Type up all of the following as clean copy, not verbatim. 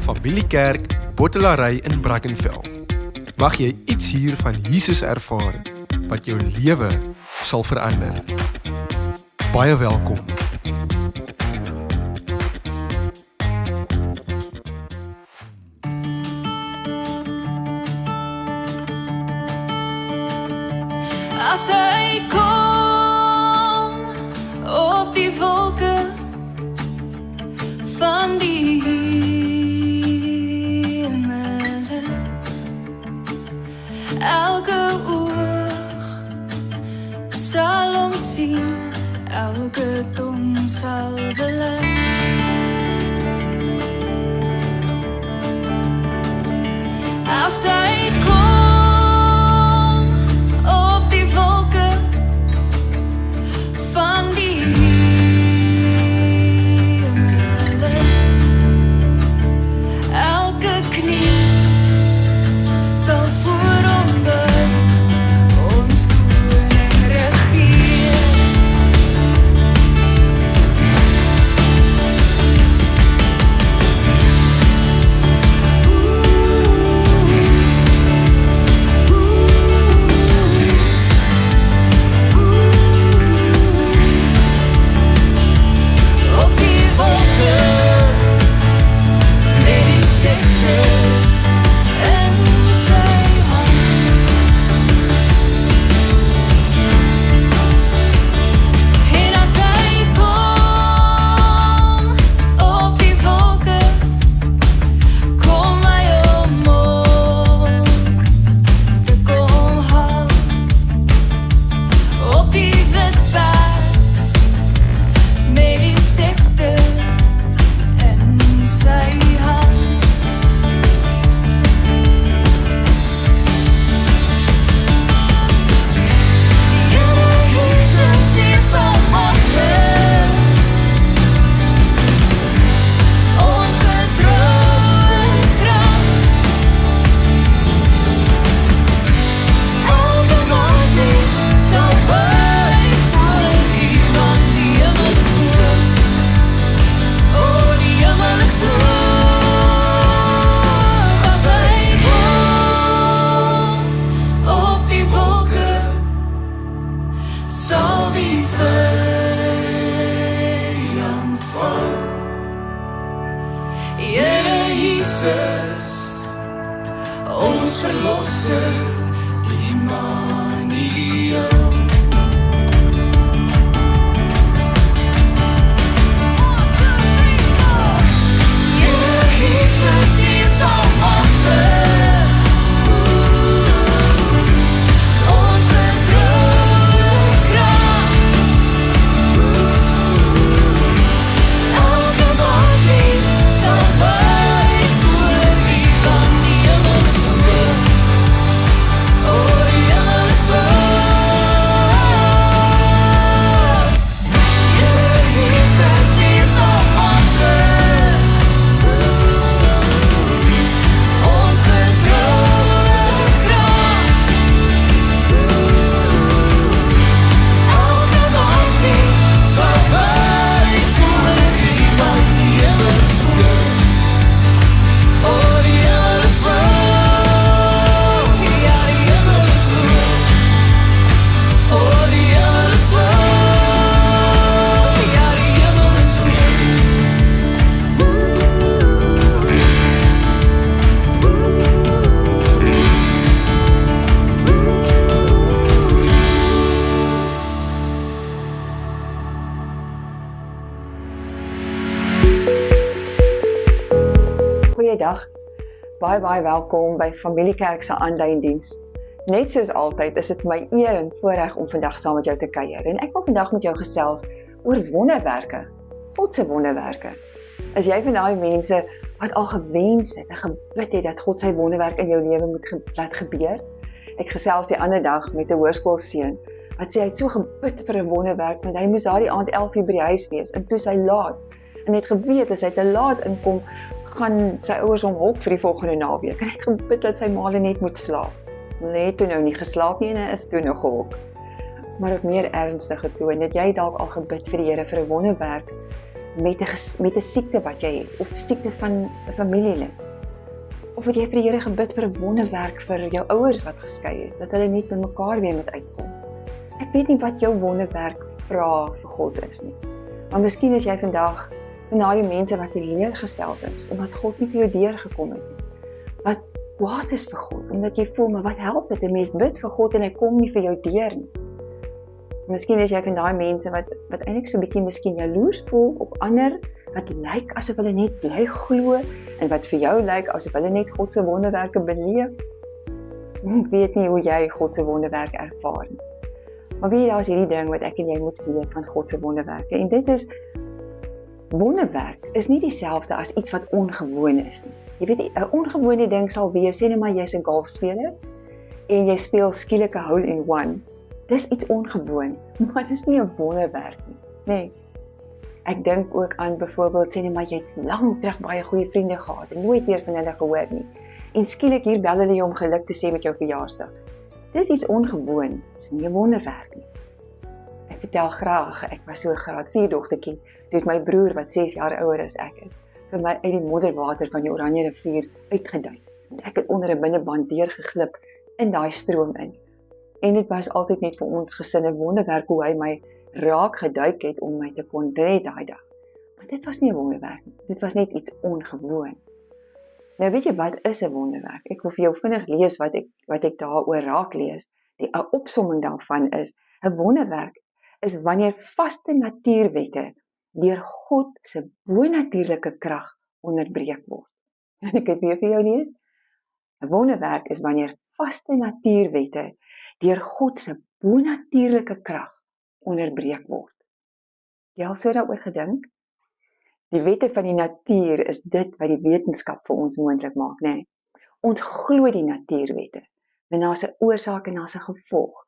Familiekerk, Bottelarij in Brackenfell. Mag jy iets hier van Jesus ervaar wat jou lewe sal verander. Baie welkom. As hy kom op die wolke van die hemele, elke oog sal hom sien, elke tong sal bely. As hy kom op die wolke van die hemele, elke knie sal voor hom buig, ons koning regeer. Op die wolke met die scepter in sy hand, en as hy kom op die wolke, kom hy om ons te kom haal. Op die wit berg met die scepter in sy hand. Here Jesus is almagtig, ons getroue krag. Elke nasie sal buig voor die van die hemel is hoog. O, die hemel is hoog. As hy kom op die wolke, sal die vyand val. Here Jesus, ons verlosser, Immanuel. Here Jesus is almagtig, ons getroue krag. Elke nasie sal buig voor die van die hemel is hoog. O, die hemel is hoog. Here Jesus is almagtig, ons getroue krag. Elke nasie sal buig voor die van die hemel is hoog. O, die hemel is hoog. Ja, die hemel is hoog. O, die hemel is hoog. Ja, die hemel is Goeiedag, baie welkom by Familiekerk se aanduindiens. Net soos altyd is dit my eer en voorreg om vandag saam met jou te kuier. En ek wil vandag met jou gesels oor wonderwerke, God se wonderwerke. Is jy van daai mense wat al gewens het en gebid het dat God sy wonderwerk in jou lewe moet laat gebeur? Ek gesels die ander dag met 'n hoërskoolseun wat sê hy het so gebid vir 'n wonderwerk, want hy moes daardie aand 11:00 by die huis wees en toe sy laat. En het geweet as hy te laat inkom, gaan sy ouers hom hulp vir die volgende naweek. En hy het gebid dat sy ma net moet slaap. Net toe nou nie geslaap nie en hy is toe nog gehok. Maar op meer ernstige toon, het jy dalk al gebid vir die Here vir 'n wonderwerk met 'n siekte wat jy het, of siekte van 'n familielid. Of het jy vir die Here gebid vir 'n wonderwerk vir jou ouers wat geskei is, dat hulle net by mekaar weer moet uitkom. Ek weet nie wat jou wonderwerk vra vir God is nie. Maar miskien is jy vandag van daai mense wat teleurgesteld is, omdat God nie vir jou deurgekom het nie. Wat kwaad is vir God, omdat jy voel, maar wat help dit? 'n Mens bid vir God en hy kom nie vir jou deur nie. Miskien is jy van daai mense wat eintlik so 'n bietjie miskien jaloers voel op ander, wat lyk asof hulle net bly glo, en wat vir jou lyk asof hulle net God se wonderwerke beleef. Ek weet nie hoe jy God se wonderwerk ervaar nie. Maar weet jy, daar is hierdie ding wat ek en jy moet weet van God se wonderwerke. En dit is, wonderwerk is nie dieselfde as iets wat ongewoon is nie. Jy weet, 'n ongewone ding sal wees, sê net maar jy's 'n golfspeler, en jy speel skielik 'n hole in one. Dis iets ongewoon, maar dis nie 'n wonderwerk nie. Nee. Ek dink ook aan byvoorbeeld, sê net maar jy het lank terug baie goeie vriende gehad en nooit weer van hulle gehoor nie. En skielik hier bel hulle jou om geluk te sê met jou verjaarsdag. Dis iets ongewoon, dis nie 'n wonderwerk nie. Ek vertel graag, ek was so 'n graad 4 dogtertjie, toe my broer wat 6 jaar ouer as ek is, vir my uit die modderwater van die Oranje rivier uitgeduik. En ek het onder 'n binneband deurgeglip in daai stroom in. En dit was altyd net vir ons gesin 'n wonderwerk hoe hy my raak geduik het om my te kon red daai dag. Maar dit was nie 'n wonderwerk nie. Dit was net iets ongewoon. Nou weet jy wat is 'n wonderwerk? Ek wil vir jou vinnig lees wat ek daaroor raak lees. 'n Opsomming daarvan is, 'n wonderwerk is wanneer vaste natuurwette deur God se bonatuurlike krag onderbreek word. En ek het weer vir jou lees. 'n Wonderwerk is wanneer vaste natuurwette deur God se bonatuurlike krag onderbreek word. Jy al so daaroor gedink? Die wette van die natuur is dit wat die wetenskap vir ons moontlik maak, né? Nee. Ons glo die natuurwette, want daar's 'n oorsaak en daar's 'n gevolg.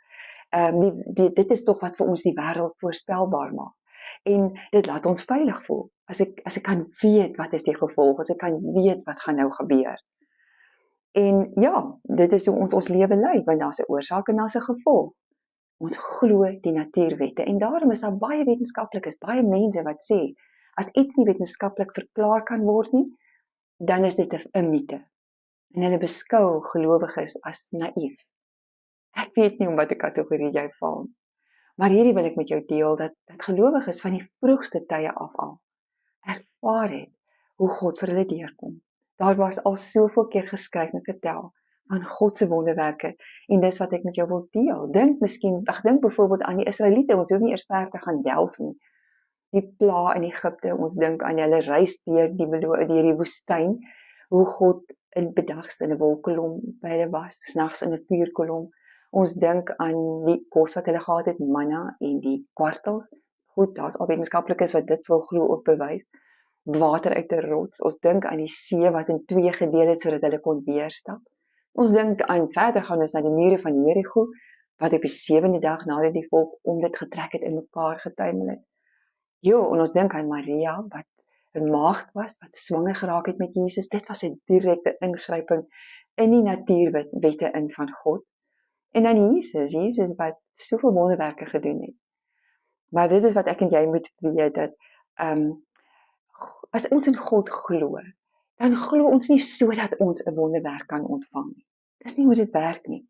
Dit is tog wat vir ons die wêreld voorspelbaar maak. En dit laat ons veilig voel. As ek kan weet wat is die gevolg, as ek kan weet wat gaan nou gebeur. En ja, dit is hoe ons lewe lei, want daar's 'n oorsaak en daar's 'n gevolg. Ons glo die natuurwette, en daarom is daar baie wetenskaplikes, baie mense wat sê, as iets nie wetenskaplik verklaar kan word nie, dan is dit 'n mite. En hulle beskou gelowiges as naïef. Ek weet nie om watter kategorie jy val, maar hierdie wil ek met jou deel, dat gelowiges van die vroegste tye af al ervaar het hoe God vir hulle deurkom. Daar was al soveel keer geskryf en vertel van God se wonderwerke, en dis wat ek met jou wil deel. Dink byvoorbeeld aan die Israeliete, ons hoef nie eers ver te gaan delf nie. Die pla in Egipte, ons dink aan hulle reis deur die woestyn, hoe God bedags in 'n wolkkolom by hulle was, snags in 'n vuurkolom. Ons dink aan die kos wat hulle gehad het, manna en die kwartels. Goed, daar's al wetenskaplikes wat dit wil glo ook bewys. Water uit 'n rots. Ons dink aan die see wat in 2 gedeel het sodat hulle kon deurstap. Ons dink aan, verder gaan ons na die mure van Jerigo, wat op die 7de dag nadat die volk om dit getrek het in mekaar getuimel het. En ons dink aan Maria, wat 'n maagd was, wat swanger geraak het met Jesus. Dit was 'n direkte ingryping in die natuurwette in van God. En dan Jesus wat soveel wonderwerke gedoen het. Maar dit is wat ek en jy moet weet, dat as ons in God glo, dan glo ons nie sodat ons 'n wonderwerk kan ontvang nie. Dis nie hoe dit werk nie.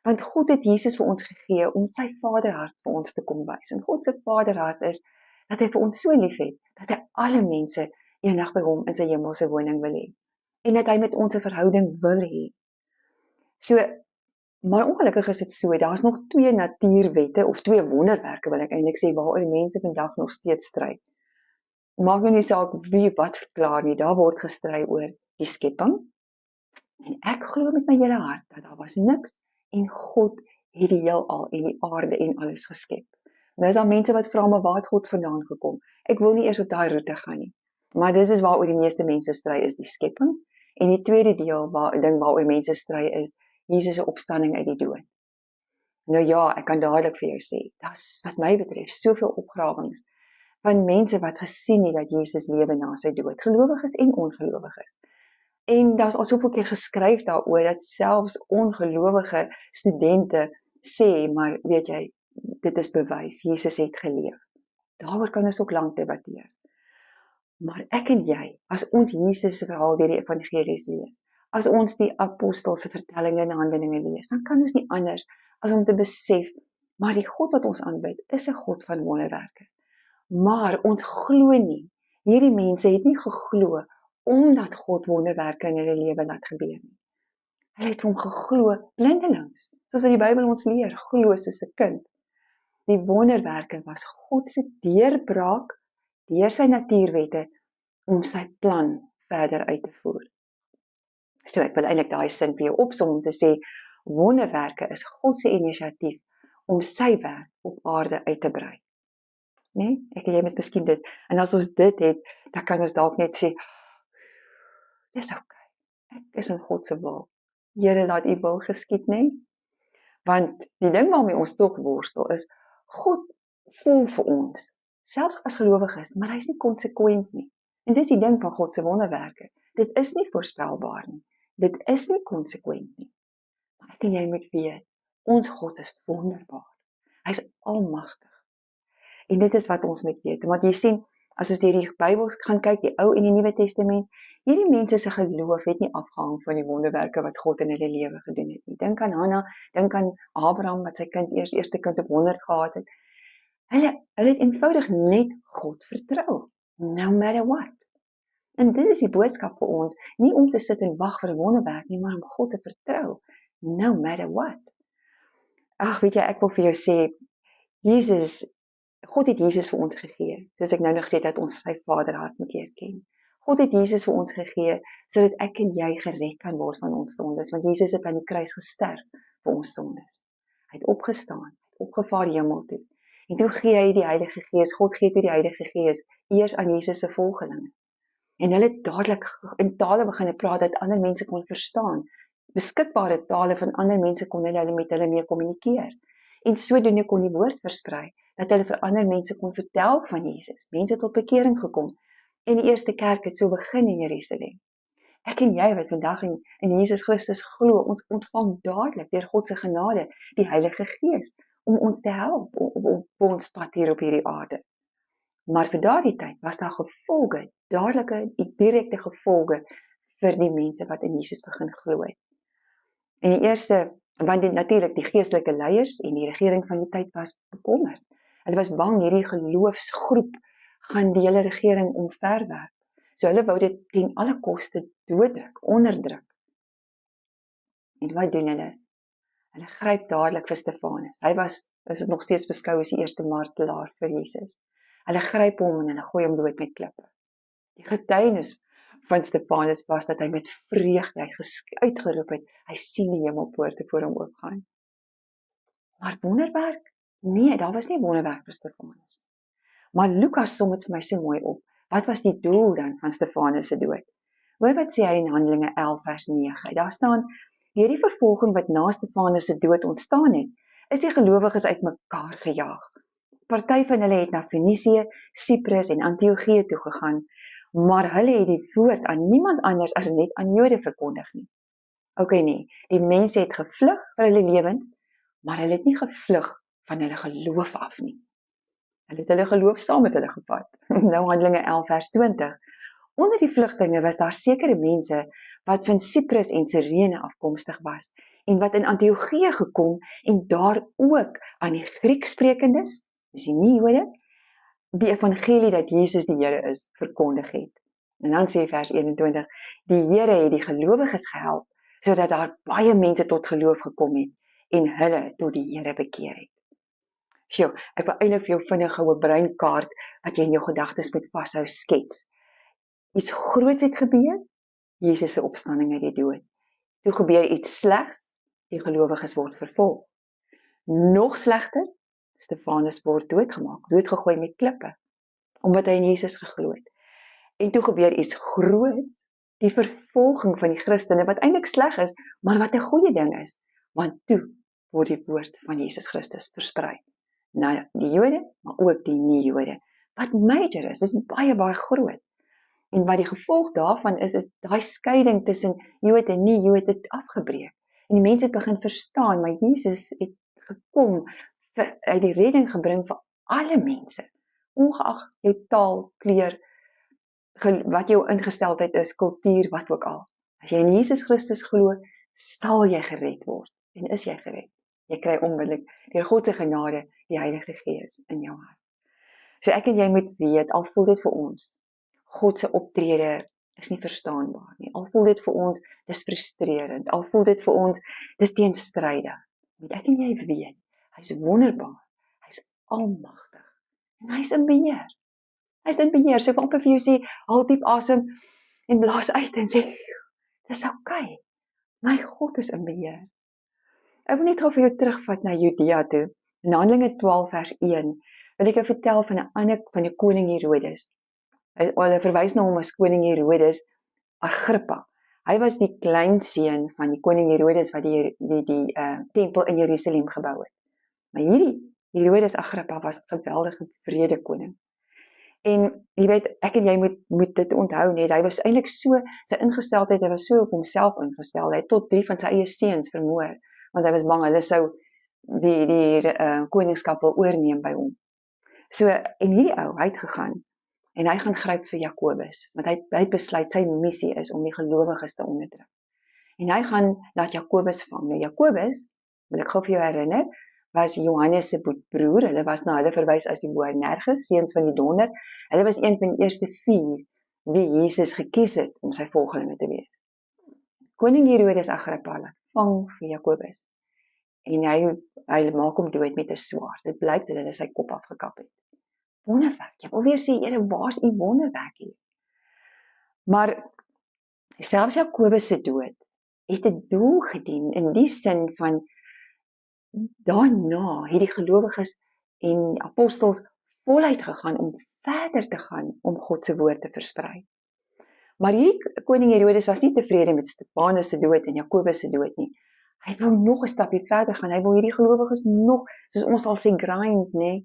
Want God het Jesus vir ons gegee om sy vaderhart vir ons te kom wys. En God se vaderhart is dat hy vir ons so lief het, dat hy alle mense eendag by hom in sy hemelse woning wil hê. En dat hy met ons 'n verhouding wil hê. So, maar ongelukkig is dit so, daar's nog 2 natuurwette, of 2 wonderwerke wil ek eintlik sê, waaroor die mense vandag nog steeds stry. Maak nou nie saak wie wat verklaar nie, daar word gestry oor die skepping. En ek glo met my hele hart dat daar was niks, en God het die heelal en die aarde en alles geskep. Nou is daar mense wat vra, maar waar het God vandaan gekom? Ek wil nie eers op daai roete gaan nie. Maar dis is waaroor die meeste mense stry, is die skepping. En die tweede deel waaroor mense stry is Jesus se opstanding uit die dood. Nou ja, ek kan dadelik vir jou sê, daar's wat my betref soveel opgrawings van mense wat gesien het dat Jesus lewe na sy dood, gelowiges en ongelowiges. En daar's al soveel keer geskryf daaroor, dat selfs ongelowige studente sê, maar weet jy, dit is bewys, Jesus het geleef. Daaroor kan ons ook lank debatteer. Maar ek en jy, as ons Jesus se verhaal deur die evangelies lees, as ons die apostels se vertellinge en handelinge lees, dan kan ons nie anders as om te besef, maar die God wat ons aanbid, is 'n God van wonderwerke. Maar ons glo nie, hierdie mense het nie geglo, omdat God wonderwerke in hulle lewe laat gebeur nie. Hulle het hom geglo blindelings, soos wat die Bybel ons leer, glo soos 'n kind. Die wonderwerke was God se deurbraak deur sy natuurwette om sy plan verder uit te voer. So ek wil eintlik daai sin vir jou opsom om te sê, wonderwerke is God se inisiatief om sy werk op aarde uit te brei. Nee, ek en jy moet miskien dit, en as ons dit het, dan kan ons dalk net sê, dis okay, ek is in God se wil. Here, laat u wil geskied, nee? Want die ding waarmee ons tog worstel is, God voel vir ons, selfs as gelowiges, maar hy is nie konsekwent nie. En dis die ding van God se wonderwerke. Dit is nie voorspelbaar nie. Dit is nie konsekwent nie. Maar ek en jy moet weet, ons God is wonderbaar. Hy is almagtig. En dit is wat ons moet weet. Want jy sien, as ons deur die Bybel gaan kyk, die Ou en die Nuwe Testament, hierdie mense se geloof het nie afgehang van die wonderwerke wat God in hulle lewe gedoen het nie. Dink aan Hanna, dink aan Abraham wat sy eerste kind op 100 gehad het. Hulle het eenvoudig net God vertrou, no matter what. En dit is die boodskap vir ons, nie om te sit en wag vir 'n wonderwerk nie, maar om God te vertrou, no matter what. Ag, weet jy, ek wil vir jou sê, God het Jesus vir ons gegee, soos ek nou nog gesê het, dat ons sy Vaderhart moet leer ken. God het Jesus vir ons gegee, sodat ek en jy gered kan word van ons sondes, want Jesus het aan die kruis gesterf vir ons sondes. Hy het opgestaan, opgevaar hemel toe, en toe gee hy die Heilige Gees, God gee toe die Heilige Gees, eers aan Jesus se volgelinge. En hulle het dadelik in tale begin praat, dat ander mense kon verstaan, beskikbare tale van ander mense kon hulle met hulle mee kommunikeer, en sodoende kon die woord versprei, dat hulle vir ander mense kon vertel van Jesus, mense tot bekering gekom, en die eerste kerk het so begin in Jerusalem. Ek en jy wat vandag in Jesus Christus glo, ons ontvang dadelik deur God se genade die Heilige Gees, om ons te help op ons pad hier op hierdie aarde. Maar vir daardie tyd was daar gevolge, dadelike, direkte gevolge vir die mense wat in Jesus begin glo het. En die eerste, want natuurlik die geestelike leiers en die regering van die tyd was bekommerd. Hulle was bang hierdie geloofsgroep gaan die hele regering omverwerp. So hulle wou dit ten alle koste dooddruk, onderdruk. En wat doen hulle? Hulle gryp dadelik vir Stefanus. Hy is nog steeds beskou as die eerste martelaar vir Jesus. Hulle gryp hom en hulle gooi hom dood met klippe. Die getuienis van Stefanus was dat hy met vreugde uitgeroep het, hy sien die hemelpoorte voor hom oopgaan. Maar wonderwerk? Nee, daar was nie wonderwerk vir Stefanus. Maar Lukas som dit vir my so mooi op. Wat was die doel dan van Stefanus se dood? Hoor wat sê hy in Handelinge 11 vers 9. Daar staan, deur die vervolging wat na Stefanus se dood ontstaan het, is die gelowiges uitmekaar gejaag. Party van hulle het na Fenisië, Siprus en Antiochië toe gegaan, maar hulle het die woord aan niemand anders as net aan Jode verkondig nie. Nee, die mense het gevlug vir hulle lewens, maar hulle het nie gevlug van hulle geloof af nie. Hulle het hulle geloof saam met hulle gevat. Nou Handelinge 11 vers 20. Onder die vlugtelinge was daar sekere mense wat van Siprus en Cyrene afkomstig was en wat in Antiochië gekom en daar ook aan die Grieksprekendes, dis die nie Jode, die evangelie dat Jesus die Here is, verkondig het. En dan sê vers 21, die Here het die gelowiges gehelp, sodat daar baie mense tot geloof gekom het en hulle tot die Here bekeer het. Sjoe, ek wil eintlik vir jou vinnig 'n breinkaart wat jy in jou gedagtes moet vashou skets. Iets groots het gebeur, Jesus se opstanding uit die dood. Toe gebeur iets slegs, die gelowiges word vervolg. Nog slegter, Stefanus word doodgegooi met klippe, omdat hy in Jesus geglo het. En toe gebeur iets groots, die vervolging van die Christene, wat eintlik sleg is, maar wat 'n goeie ding is, want toe word die woord van Jesus Christus versprei. Nou, die Jode, maar ook die nie-Jode. Wat major is, is baie, baie groot. En wat die gevolg daarvan is daai skeiding tussen Jood en nie-Jood het afgebreek. En die mense het begin verstaan, maar Jesus het gekom, hy het die redding gebring vir alle mense, ongeag jou taal, kleur, wat jou ingesteldheid is, kultuur, wat ook al. As jy in Jesus Christus glo, sal jy gered word. En is jy gered? Jy kry onmiddellik deur God se genade die Heilige Gees in jou hart. So ek en jy moet weet, al voel dit vir ons, God se optrede is nie verstaanbaar nie. Al voel dit vir ons, dis frustrerend. Al voel dit vir ons, dis teenstrydig. Moet ek en jy weet, hy's wonderbaar, hy's almagtig en hy's in beheer. Hy's in beheer. So ek wil amper vir jou sê, haal diep asem en blaas uit en sê, dis okay. My God is in beheer. Ek wil net gou vir jou terugvat na Judea toe. In Handelinge 12 vers 1 wil ek jou vertel van die koning Herodes. Hulle verwys na hom as koning Herodes Agrippa. Hy was die kleinseun van die koning Herodes wat die tempel in Jerusalem gebou het. Maar hierdie Herodes Agrippa was 'n geweldige vrede koning. En jy weet, ek en jy moet dit onthou net, hy was eintlik so, sy ingesteldheid, hy was so op homself ingestel, hy het tot 3 van sy eie seuns vermoor, want hy was bang, hulle sou die koningskap wil oorneem by hom. So, en hierdie ou, hy het gegaan, en hy gaan gryp vir Jakobus, want hy het besluit, sy missie is om die gelowiges te onderdruk. En hy gaan laat Jakobus vang. Nou Jakobus, wil ek gou vir jou herinner, was Johannes se broer, hulle verwys as die Boanerges, seuns van die donder, hulle was een van die eerste 4 wie Jesus gekies het om sy volgelinge te wees. Koning Herodes Agrippa vang vir Jakobus, en hy maak hom dood met 'n swaard. Dit blyk dat hulle sy kop afgekap het. Wonderwerk, jy wil weer sê, Here, waar's u wonderwerk hier? Maar selfs Jakobus se dood het 'n doel gedien, in die sin van, daarna het die gelowiges en apostels voluit gegaan om verder te gaan om God se woord te versprei. Maar hier koning Herodes was nie tevrede met Stefanus se dood en Jakobus se dood nie. Hy wou nog 'n stapie verder gaan. Hy wil hierdie gelowiges nog, soos ons al sê, grind, nê?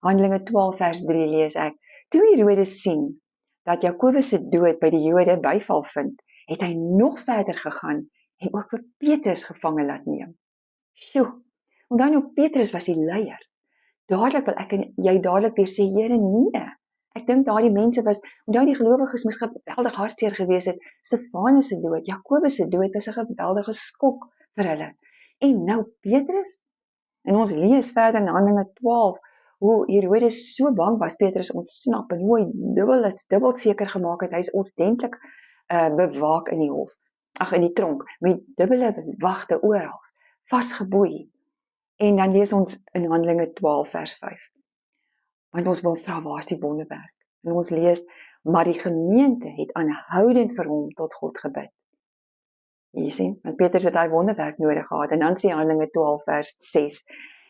Handelinge 12 vers 3 lees ek. Toe Herodes sien dat Jakobus se dood by die Jode byval vind, het hy nog verder gegaan en ook vir Petrus gevange laat neem. Sjoe, onthou nou, Petrus was die leier. Dadelik wil ek en jy dadelik weer sê, Here, nee. Ek dink daardie mense was, onthou die gelowiges moes geweldig hartseer gewees het. Stefanus se dood, Jakobus se dood was 'n geweldige skok vir hulle. En nou Petrus? En ons lees verder in Handelinge 12, hoe Herodes so bang was Petrus ontsnap, en hoe hy dubbel seker gemaak het, hy is ordentlik bewaak in die hof, in die tronk, met dubbele wagte oral, vasgeboei. En dan lees ons in Handelinge 12 vers 5. Want ons wil vra, waar is die wonderwerk? En ons lees, maar die gemeente het aanhoudend vir hom tot God gebid. Jy sien, want Petrus het daai wonderwerk nodig gehad. En dan sê Handelinge 12 vers 6.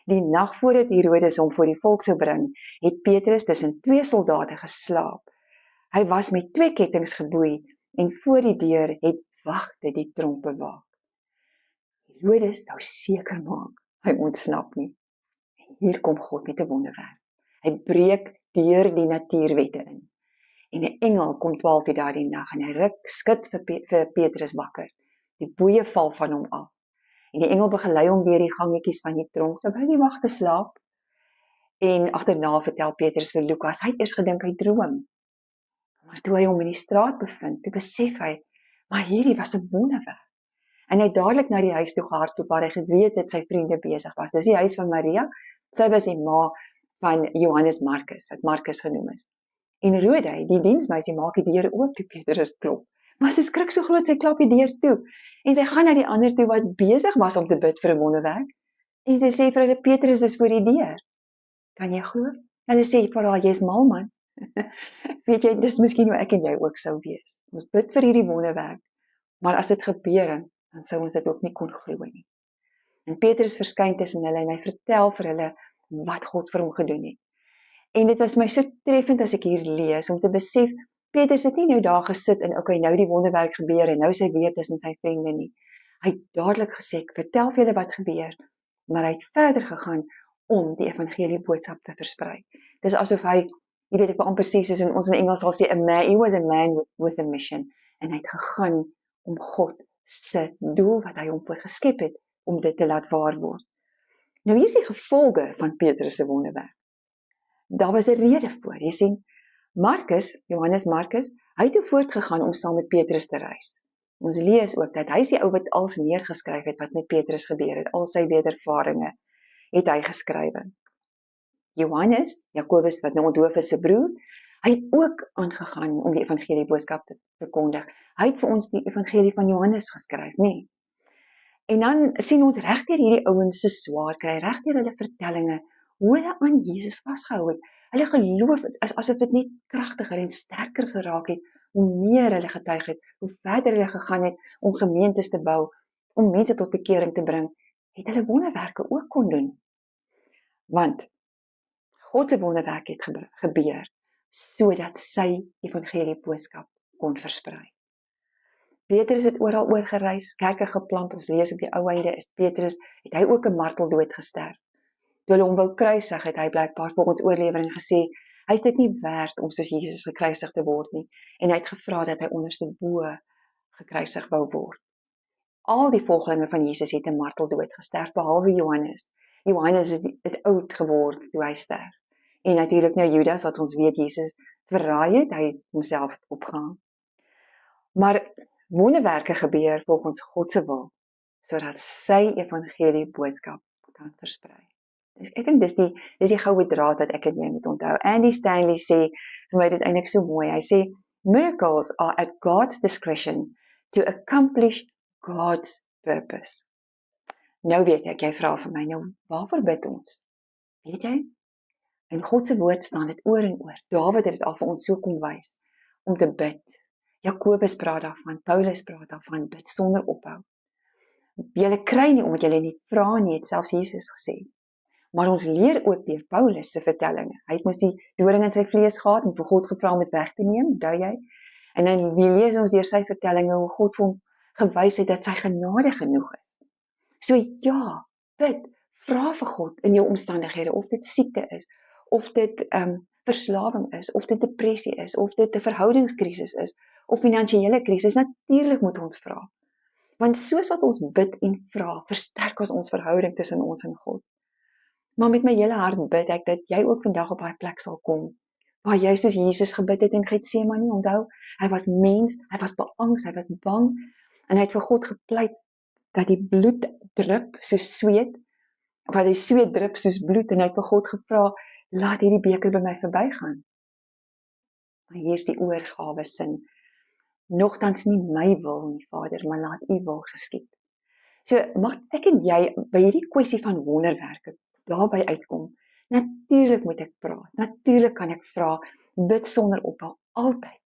Die nag voordat Herodes hom voor die volk sou bring, het Petrus tussen 2 soldate geslaap. Hy was met 2 kettinge geboei en voor die deur het wagte die tronk bewaak. Herodes wou seker maak, hy ontsnap nie. En hier kom God met 'n wonderwerk. Hy breek deur die natuurwette in. En 'n engel kom 12 uur daardie nag en hy skud vir Petrus wakker. Die boeie val van hom af. En die engel begelei hom deur die gangetjies van die tronk terwyl die wagte slaap. En agterna vertel Petrus vir Lukas, hy het eers gedink hy droom. Maar toe hy hom in die straat bevind, toe besef hy, maar hierdie was 'n wonderwerk. En hy het dadelik na die huis toe gehardloop waar hy geweet het sy vriende besig was. Dis die huis van Maria. Sy was die ma van Johannes Markus, wat Markus genoem is. En Rode, die diensmeisie, maak die deur oop toe Petrus klop. Maar sy skrik so groot, sy klap die deur toe. En sy gaan na die ander toe wat besig was om te bid vir 'n wonderwerk. En sy sê vir hulle, Petrus is voor die deur. Kan jy glo? Hulle sê vir haar, jy's mal man. Weet jy, dis miskien hoe ek en jy ook sou wees. Ons bid vir hierdie wonderwerk, maar as dit gebeur, dan sou ons dit ook nie kon glo nie. En Petrus verskyn tussen hulle en hy vertel vir hulle wat God vir hom gedoen het. En dit was my so treffend as ek hier lees, om te besef, Petrus het nie nou daar gesit en okay, nou die wonderwerk gebeur en nou sy weer tussen sy vriende nie. Hy het dadelik gesê, ek vertel vir julle wat gebeur, maar hy het verder gegaan om die evangelie boodskap te versprei. Dis asof hy, jy weet, ek wil amper sê, soos in ons in Engels sal sê, he was a man with a mission, en hy het gegaan om God se doel wat hy hom voor geskep het, om dit te laat waar word. Nou hier is die gevolge van Petrus se wonderwerk. Daar was 'n rede voor, jy sien, Johannes Markus, hy het toe voortgegaan om saam met Petrus te reis. Ons lees ook dat hy is die ou wat alles neergeskryf het wat met Petrus gebeur het, al sy wedervarings het hy geskrywe. Johannes, Jakobus wat nou doof is se broer, hy het ook aangegaan om die evangelie boodskap te verkondig. Hy het vir ons die evangelie van Johannes geskryf, nee. En dan sien ons regdeur hierdie ouens se swaar kry, regdeur hulle vertellinge, hoe hulle aan Jesus vasgehou het. Hulle geloof is asof dit net kragtiger en sterker geraak het, hoe meer hulle getuig het, hoe verder hulle gegaan het om gemeentes te bou, om mense tot bekering te bring, het hulle wonderwerke ook kon doen. Want God se wonderwerk het gebeur, sodat sy evangelie boodskap kon versprei. Petrus het oral oor gereis, kerke geplant, ons lees op die ou einde is Petrus, het hy ook 'n marteldood gesterf. Toe hulle hom wou kruisig, het hy blykbaar volgens oorlewering gesê, hy is dit nie werd om soos Jesus gekruisig te word nie, en hy het gevra dat hy onderste bo gekruisig wou word. Al die volgelinge van Jesus het 'n marteldood gesterf, behalwe Johannes. Johannes het oud geword toe hy sterf. En natuurlik nou Judas, wat ons weet Jesus verraai het, hy het homself opgehang. Maar wonderwerke gebeur volgens God se wil, sodat sy evangelie boodskap kan versprei. Dus ek dink dis die goue draad wat ek en jy moet onthou. Andy Stanley sê, vir my dit eintlik so mooi, hy sê, miracles are at God's discretion to accomplish God's purpose. Nou weet ek, jy vra vir my, nou waarvoor bid ons? Weet jy? In God se woord staan dit oor en oor. Dawid het dit al vir ons so kom wys, om te bid. Jakobus praat daarvan, Paulus praat daarvan, bid sonder ophou. Julle kry nie omdat julle nie vra nie, het selfs Jesus gesê. Maar ons leer ook deur Paulus se vertellinge. Hy het mos die doring in sy vlees gehad en vir God gevra om dit weg te neem, onthou jy? En dan lees ons deur sy vertellinge hoe God vir hom gewys het dat sy genade genoeg is. So ja, bid, vra vir God in jou omstandighede, of dit siekte is, of dit verslawing is, of dit depressie is, of dit 'n verhoudingskrisis is, of finansiële krisis. Natuurlik moet ons vra. Want soos wat ons bid en vra, versterk ons verhouding tussen ons en God. Maar met my hele hart bid ek dat jy ook vandag op daai plek sal kom, waar jy soos Jesus gebid het in Getsemane, onthou, hy was mens, hy was beangs, hy was bang, en hy het vir God gepleit dat die bloed drup soos sweet, waar die sweet drup soos bloed, en hy het vir God gevra, laat hierdie beker by my verbygaan. Maar hier is die oorgawe sin, nogtans nie my wil nie, Vader, maar laat u wil geskied. So, mag ek en jy by hierdie kwessie van wonderwerke daarby uitkom. Natuurlik moet ek praat, natuurlik kan ek vra, bid sonder ophou, altyd.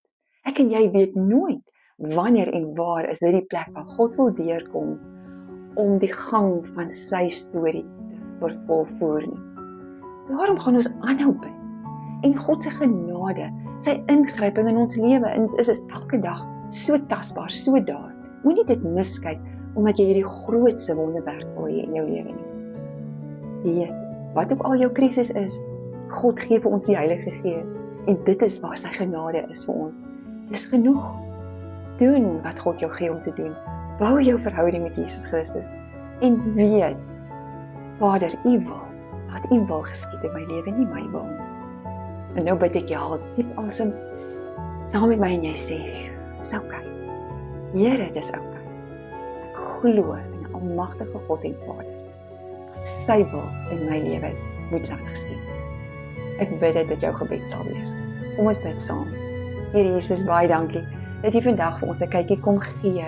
Ek en jy weet nooit, wanneer en waar is dit die plek waar God wil deurkom, om die gang van sy storie te volvoer nie. Daarom gaan ons aanhou bid, en God se genade, sy ingryping in ons lewe, is elke dag so tasbaar, so daar. Moenie dit miskyk, omdat jy hierdie grootste wonderwerk wil hê in jou lewe nie. Weet, wat ook al jou krisis is, God gee vir ons die Heilige Gees, en dit is waar sy genade is vir ons. Dis genoeg. Doen wat God jou gee om te doen. Bou jou verhouding met Jesus Christus, en weet, Vader, u wil, laat u wil geskied in my lewe, nie my wil nie. En nou bid ek, haal diep asem, saam met my en jy sê, dis oukei. Here, dis oukei. Ek glo in 'n almagtige God en Vader, dat sy wil in my lewe moet laat geskied. Ek bid dit jou gebed sal wees. Kom ons bid saam. Here Jesus, baie dankie dat jy vandag vir ons 'n kykie kom gee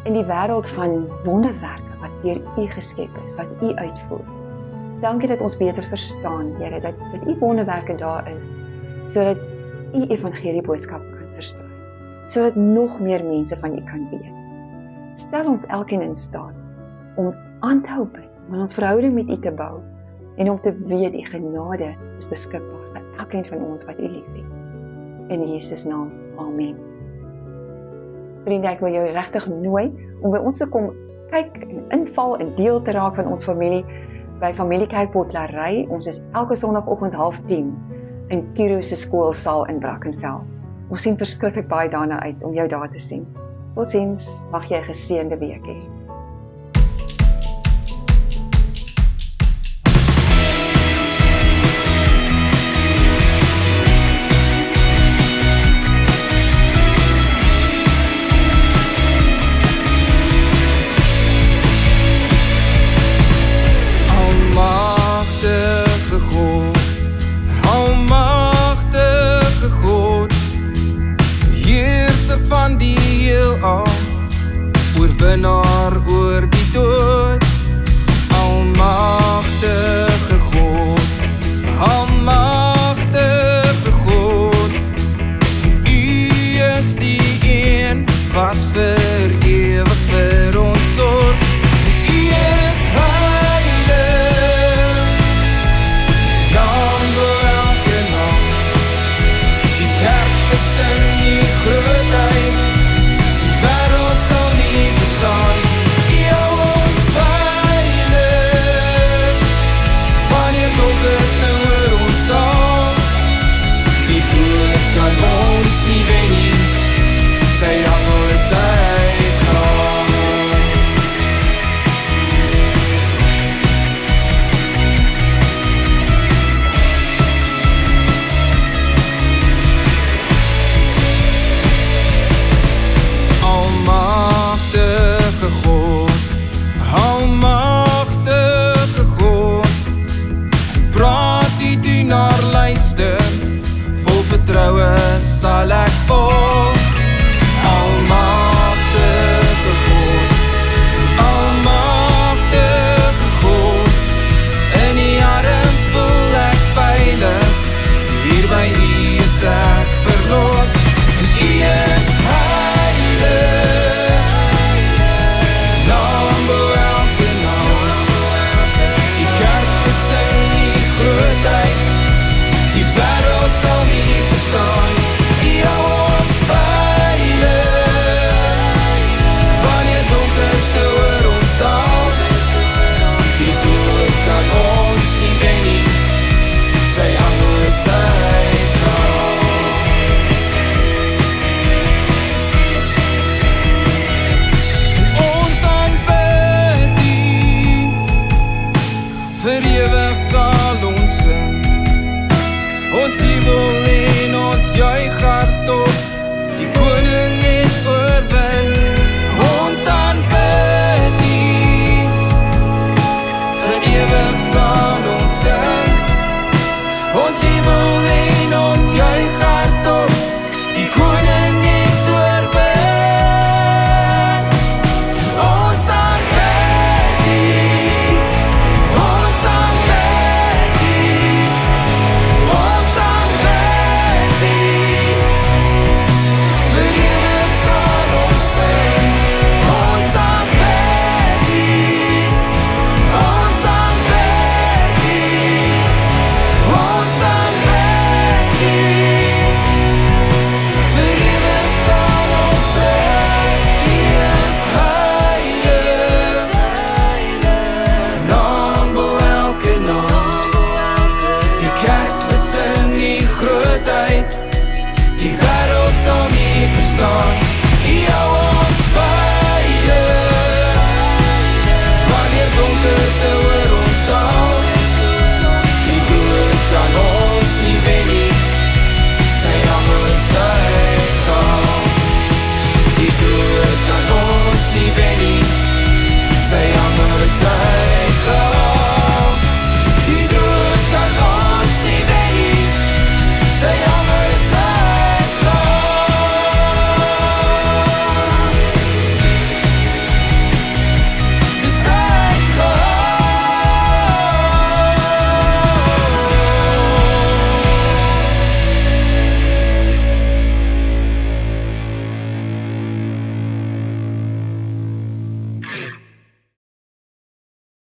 in die wêreld van wonderwerke wat deur u geskep is, wat u uitvoer. Dankie dat ons beter verstaan, Here, dat u wonderwerke daar is, sodat u evangelie boodskap kan versprei, sodat nog meer mense van u kan weet. Stel ons elkeen in staat om aan te hou bid, om ons verhouding met u te bou, en om te weet die genade is beskikbaar vir elkeen van ons wat u liefhet. In Jesus naam, amen. Vriende, ek wil jou regtig nooi om by ons te kom kyk en inval en deel te raak van ons familie by Familiekerk Potlarey. Ons is elke Sondagoggend 09:30 in Kiro se skoolsaal in Brackenfell. Ons sien verskriklik baie daarna uit om jou daar te sien. Totsiens, mag jy 'n geseënde week hê. minnaar oor die dood.